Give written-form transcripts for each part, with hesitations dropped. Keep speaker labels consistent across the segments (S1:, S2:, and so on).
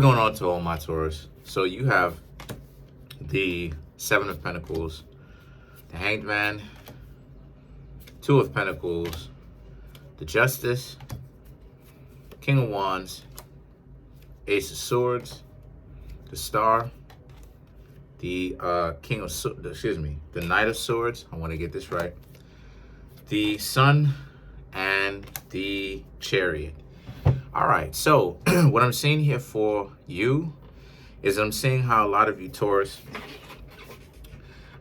S1: Going on to all my Taurus. So you have the Seven of Pentacles, the Hanged Man, Two of Pentacles, the Justice, King of Wands, Ace of Swords, the Star, the the Knight of Swords. I want to get this right. The Sun and the Chariot. All right, so what I'm seeing here for you is I'm seeing how a lot of you Taurus,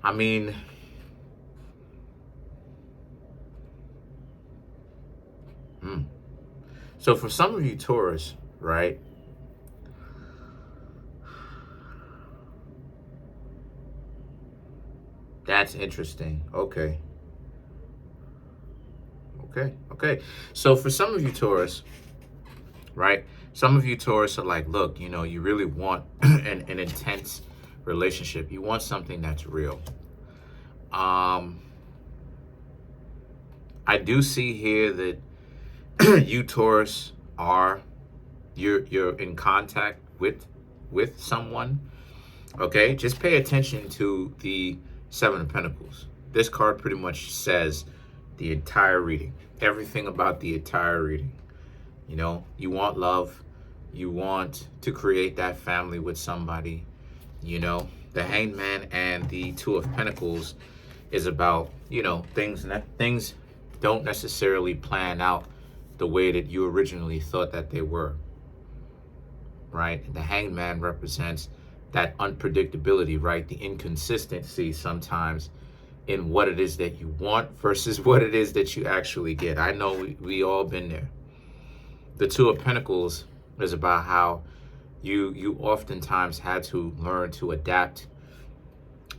S1: I mean, so for some of you Taurus, right, that's interesting. Okay. So for some of you Taurus, right? Some of you Taurus are like, look, you really want an intense relationship. You want something that's real. I do see here that you Taurus you're in contact with someone. Okay, just pay attention to the Seven of Pentacles. This card pretty much says the entire reading, everything about the entire reading. You want love. You want to create that family with somebody. The Hanged Man and the Two of Pentacles is about, things don't necessarily plan out the way that you originally thought that they were. Right? The Hanged Man represents that unpredictability, right? The inconsistency sometimes in what it is that you want versus what it is that you actually get. I know we all been there. The Two of Pentacles is about how you oftentimes had to learn to adapt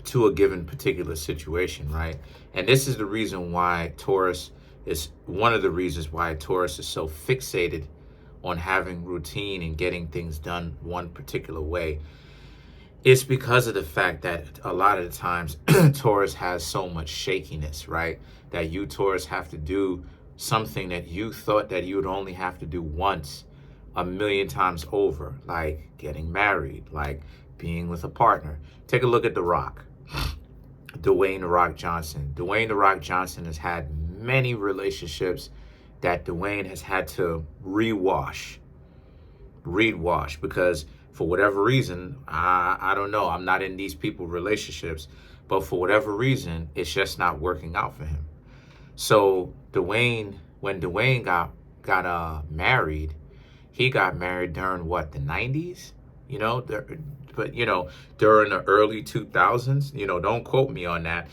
S1: to a given particular situation, right? And this is the reason why Taurus is one of the reasons why Taurus is so fixated on having routine and getting things done one particular way. It's because of the fact that a lot of the times Taurus has so much shakiness, right? That you Taurus have to do something that you thought that you would only have to do once a million times over, like getting married, like being with a partner. Take a look at The Rock, Dwayne "The Rock" Johnson. Dwayne "The Rock" Johnson has had many relationships that Dwayne has had to rewash because for whatever reason, I don't know, I'm not in these people's relationships, but for whatever reason, it's just not working out for him. So when Dwayne got married, he got married during what, the 90s? During the early 2000s, don't quote me on that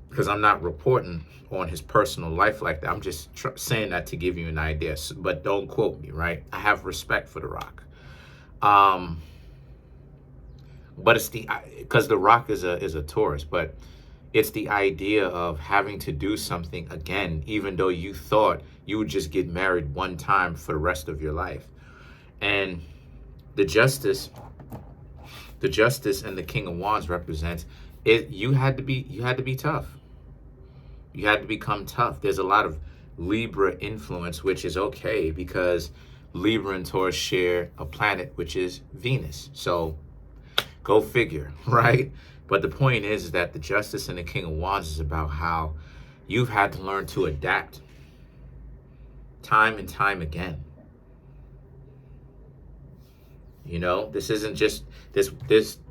S1: because I'm not reporting on his personal life like that. I'm just saying that to give you an idea, but don't quote me, right? I have respect for The Rock. But it's because The Rock is a Taurus, but it's the idea of having to do something again, even though you thought you would just get married one time for the rest of your life. And the Justice and the King of Wands represents it. You had to be tough. You had to become tough. There's a lot of Libra influence, which is okay because Libra and Taurus share a planet, which is Venus. So go figure, right? But the point is that the Justice and the King of Wands is about how you've had to learn to adapt time and time again. This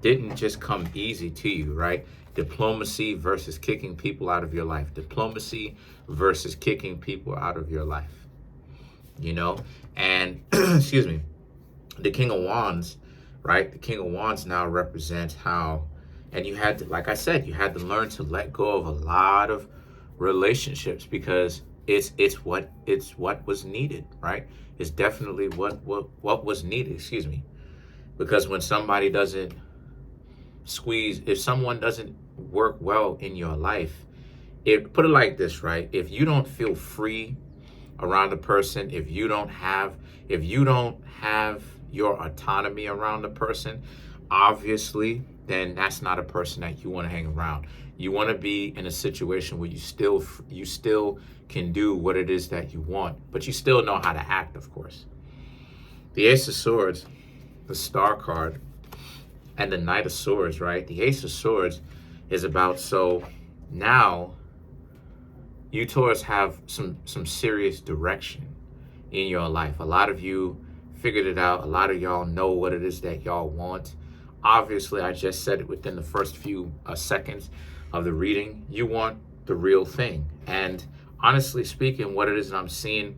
S1: didn't just come easy to you, right? Diplomacy versus kicking people out of your life. Diplomacy versus kicking people out of your life. And excuse me, the King of Wands, right? The King of Wands now represents how, and you had to, like I said, you had to learn to let go of a lot of relationships because it's what was needed, right? It's definitely what was needed, excuse me. Because when somebody doesn't if someone doesn't work well in your life, put it like this, right? If you don't feel free around a person, if you don't have your autonomy around a person, obviously, then that's not a person that you want to hang around. You want to be in a situation where you still can do what it is that you want, but you still know how to act, of course. The Ace of Swords the Star card and the Knight of Swords, right? The Ace of Swords is about, so now you Taurus have some serious direction in your life. A lot of you figured it out. A lot of y'all know what it is that y'all want. Obviously, I just said it within the first few seconds of the reading. You want the real thing. And honestly speaking, what it is that I'm seeing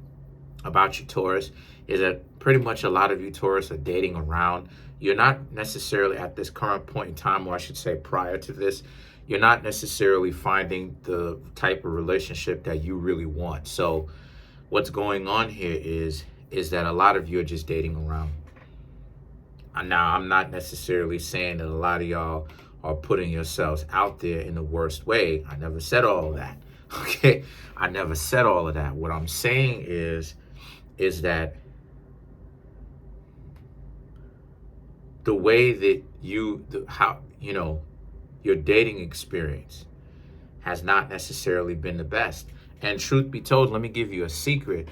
S1: about you Taurus is that pretty much a lot of you Taurus are dating around. You're not necessarily at this current point in time, or I should say prior to this, you're not necessarily finding the type of relationship that you really want. So what's going on here is that a lot of you are just dating around. Now, I'm not necessarily saying that a lot of y'all are putting yourselves out there in the worst way. I never said all of that. Okay? I never said all of that. What I'm saying is that the way that your dating experience has not necessarily been the best. And truth be told, let me give you a secret.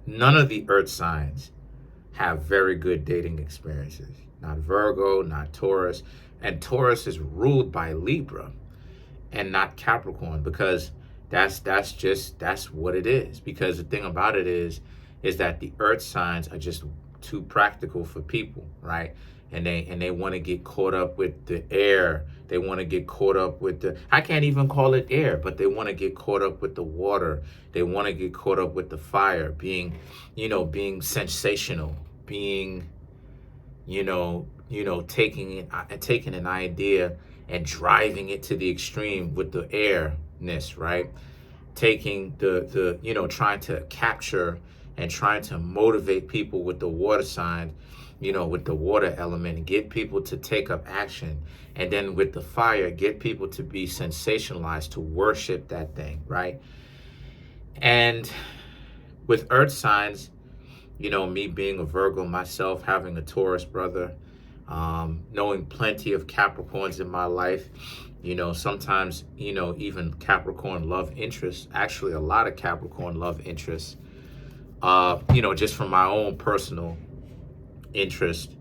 S1: None of the earth signs have very good dating experiences. Not Virgo, not Taurus. And Taurus is ruled by Libra and not Capricorn, because that's what it is. Because the thing about it is that the earth signs are just too practical for people, right? And they want to get caught up with the air. They want to get caught up with the, I can't even call it air, but they want to get caught up with the water. They want to get caught up with the fire, being sensational, being, taking an idea and driving it to the extreme with the airness, right? Taking trying to capture and trying to motivate people with the water sign, with the water element, and get people to take up action. And then with the fire, get people to be sensationalized, to worship that thing, right? And with earth signs, me being a Virgo myself, having a Taurus brother, knowing plenty of Capricorns in my life, sometimes, even Capricorn love interests, actually a lot of Capricorn love interests, just from my own personal interest.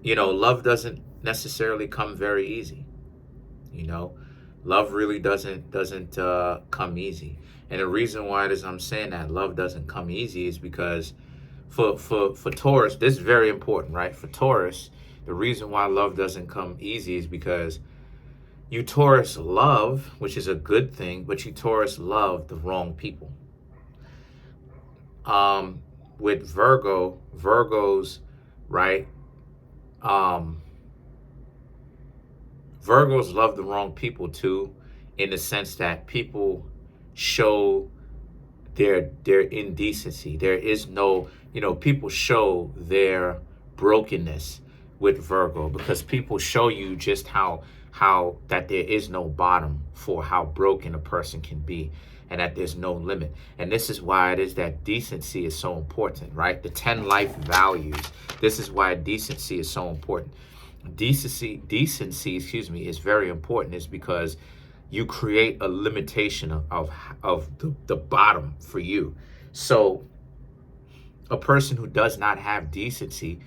S1: Love doesn't necessarily come very easy. Love really doesn't come easy. And the reason why it is I'm saying that love doesn't come easy is because for Taurus, this is very important, right? For Taurus, the reason why love doesn't come easy is because you Taurus love, which is a good thing, but you Taurus love the wrong people. With Virgos, right? Virgos love the wrong people too, in the sense that people show their indecency. There is no, people show their brokenness with Virgo, because people show you just how that there is no bottom for how broken a person can be, and that there's no limit. And this is why it is that decency is so important, right? The 10 life values. This is why decency is so important. Decency, is very important, is because you create a limitation of the bottom for you. So a person who does not have decency,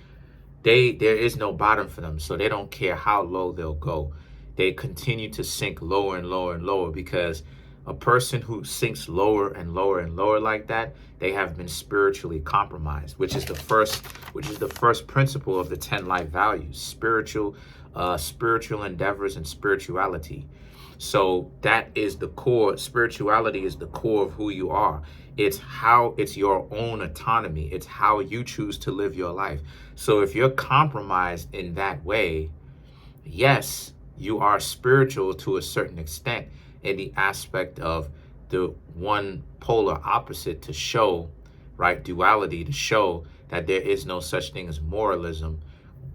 S1: there is no bottom for them. So they don't care how low they'll go. They continue to sink lower and lower and lower, because a person who sinks lower and lower and lower like that, they have been spiritually compromised, which is the first principle of the 10 life values: spiritual endeavors and spirituality. So that is the core. Spirituality is the core of who you are. It's your own autonomy. It's how you choose to live your life. So if you're compromised in that way, yes, you are spiritual to a certain extent, in the aspect of the one polar opposite, to show, right, duality, to show that there is no such thing as moralism.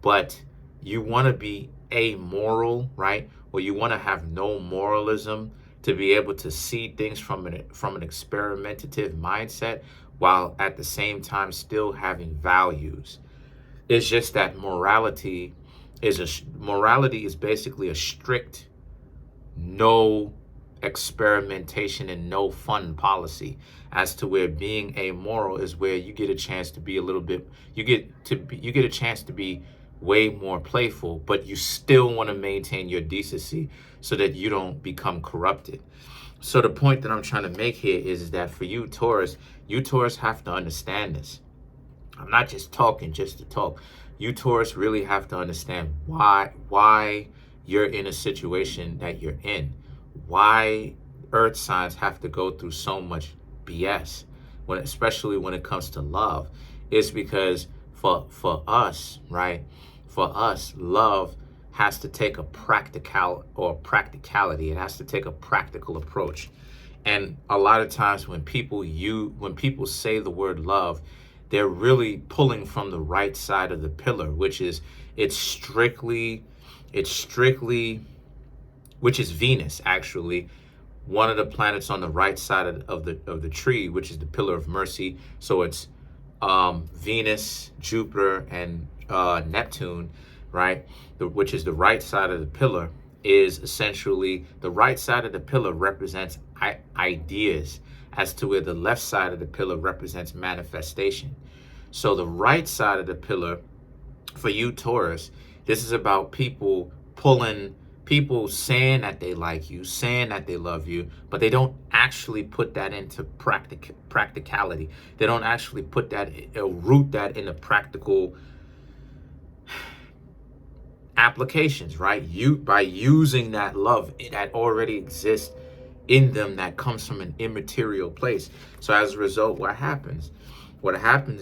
S1: But you want to be amoral, right? Or you want to have no moralism, to be able to see things from an experimentative mindset, while at the same time still having values. It's just that morality is basically a strict no experimentation and no fun policy, as to where being amoral is where you get a chance to be a little bit, you get a chance to be way more playful, but you still want to maintain your decency so that you don't become corrupted. So the point that I'm trying to make here is that for you Taurus have to understand this. I'm not just talking just to talk. You Taurus really have to understand why you're in a situation that you're in. Why earth signs have to go through so much BS, especially when it comes to love. It's because for us, right? For us, love has to take a practicality. It has to take a practical approach. And a lot of times when people say the word love, they're really pulling from the right side of the pillar, which is which is Venus, actually, one of the planets on the right side of the tree, which is the pillar of mercy. So it's Venus, Jupiter, and Neptune, right? Which is the right side of the pillar. Is essentially the right side of the pillar represents ideas, as to where the left side of the pillar represents manifestation. So the right side of the pillar for you Taurus, this is about people saying that they like you, saying that they love you, but they don't actually put that into practicality. They don't actually put that, root that into practical applications, right? By using that love that already exists in them, that comes from an immaterial place. So as a result, what happens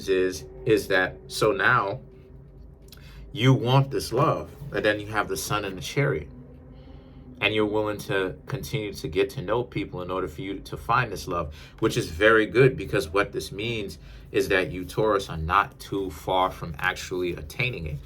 S1: is that, so now you want this love, and then you have the sun in the chariot, and you're willing to continue to get to know people in order for you to find this love, which is very good, because what this means is that you Taurus are not too far from actually attaining it.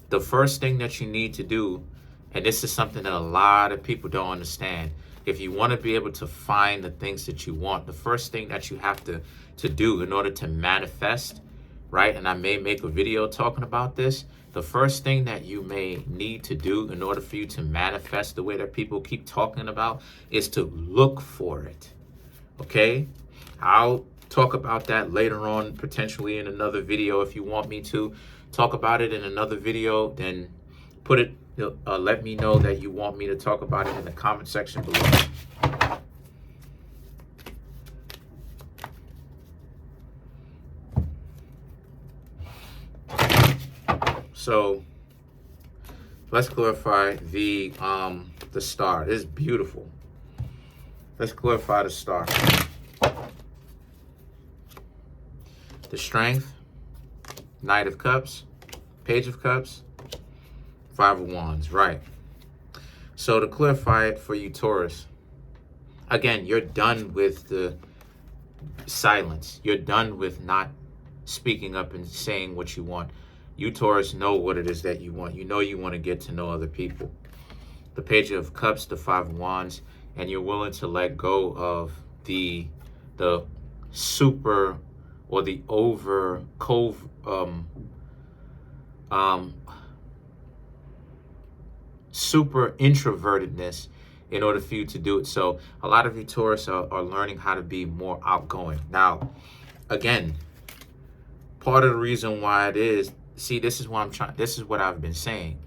S1: The first thing that you need to do, and this is something that a lot of people don't understand, if you want to be able to find the things that you want, the first thing that you have to do in order to manifest, right? And I may make a video talking about this. The first thing that you may need to do in order for you to manifest the way that people keep talking about is to look for it, okay? I'll talk about that later on, potentially in another video. If you want me to talk about it in another video, then let me know that you want me to talk about it in the comment section below. So let's clarify the star. This is beautiful. Let's clarify the star. The Strength, Knight of Cups, Page of Cups, Five of Wands, right? So to clarify it for you Taurus, again, you're done with the silence. You're done with not speaking up and saying what you want. You Taurus know what it is that you want. You know you want to get to know other people. The Page of Cups, the Five of Wands, and you're willing to let go of the super or the super introvertedness in order for you to do it. So a lot of you Taurus are learning how to be more outgoing. Now, again, part of the reason why it is, see, this is what I've been saying.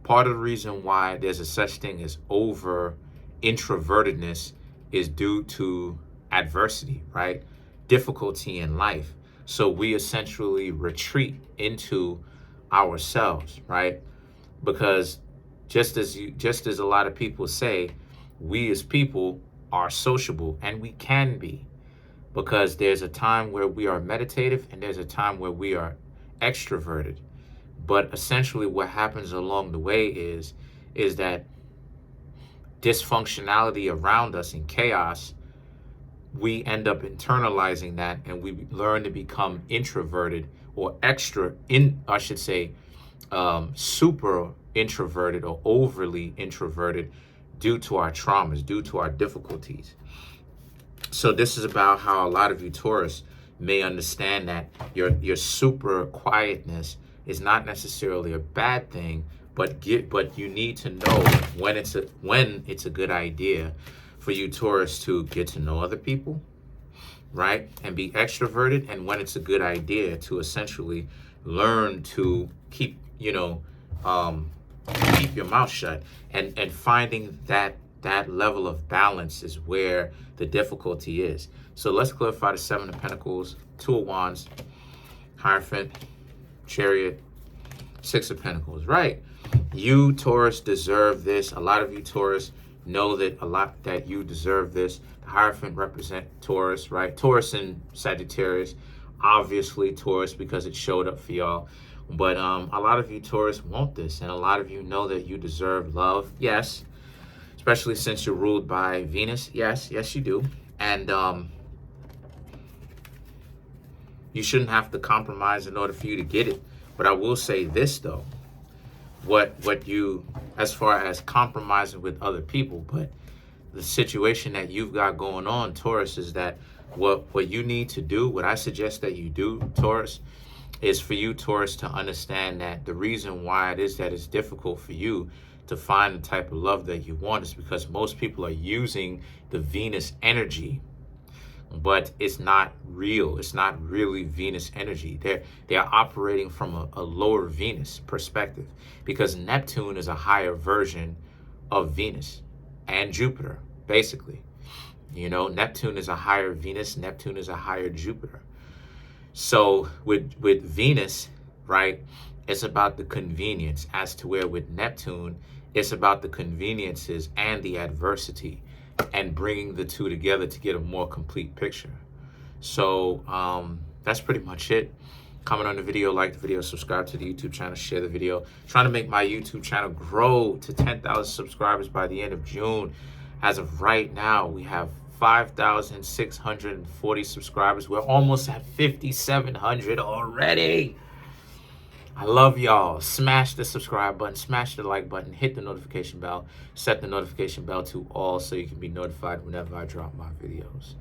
S1: Part of the reason why there's a such thing as over introvertedness is due to adversity, right? Difficulty in life. So we essentially retreat into ourselves, right? Because just as a lot of people say, we as people are sociable, and we can be, because there's a time where we are meditative and there's a time where we are extroverted. But essentially what happens along the way is that dysfunctionality around us and chaos, we end up internalizing that, and we learn to become introverted, or super introverted or overly introverted due to our traumas, due to our difficulties. So this is about how a lot of you Taurus may understand that your super quietness is not necessarily a bad thing, but you need to know when it's a good idea for you Taurus to get to know other people, right? And be extroverted. And when it's a good idea to essentially learn to keep, keep your mouth shut. And finding that level of balance is where the difficulty is. So let's clarify the Seven of Pentacles, Two of Wands, Hierophant, Chariot, Six of Pentacles, right? You Taurus deserve this. A lot of you Taurus know that you deserve this. The Hierophant represent Taurus, right? Taurus and Sagittarius, obviously Taurus because it showed up for y'all. But a lot of you Taurus want this, and a lot of you know that you deserve love. Yes, especially since you're ruled by Venus. Yes, you do. And you shouldn't have to compromise in order for you to get it. But I will say this though, what you, as far as compromising with other people, but the situation that you've got going on, Taurus, is that what you need to do, what I suggest that you do, Taurus, is for you, Taurus, to understand that the reason why it is that it's difficult for you to find the type of love that you want is because most people are using the Venus energy, but it's not real. It's not really Venus energy. They're operating from a lower Venus perspective, because Neptune is a higher version of Venus and Jupiter, basically. Neptune is a higher Venus. Neptune is a higher Jupiter. So with Venus, right, it's about the convenience, as to where with Neptune, it's about the conveniences and the adversity, and bringing the two together to get a more complete picture. So that's pretty much it. Comment on the video, like the video, subscribe to the YouTube channel, share the video. Trying to make my YouTube channel grow to 10,000 subscribers by the end of June. As of right now, we have 5,640 subscribers. We're almost at 5,700 already. I love y'all. Smash the subscribe button, smash the like button, hit the notification bell, set the notification bell to all so you can be notified whenever I drop my videos.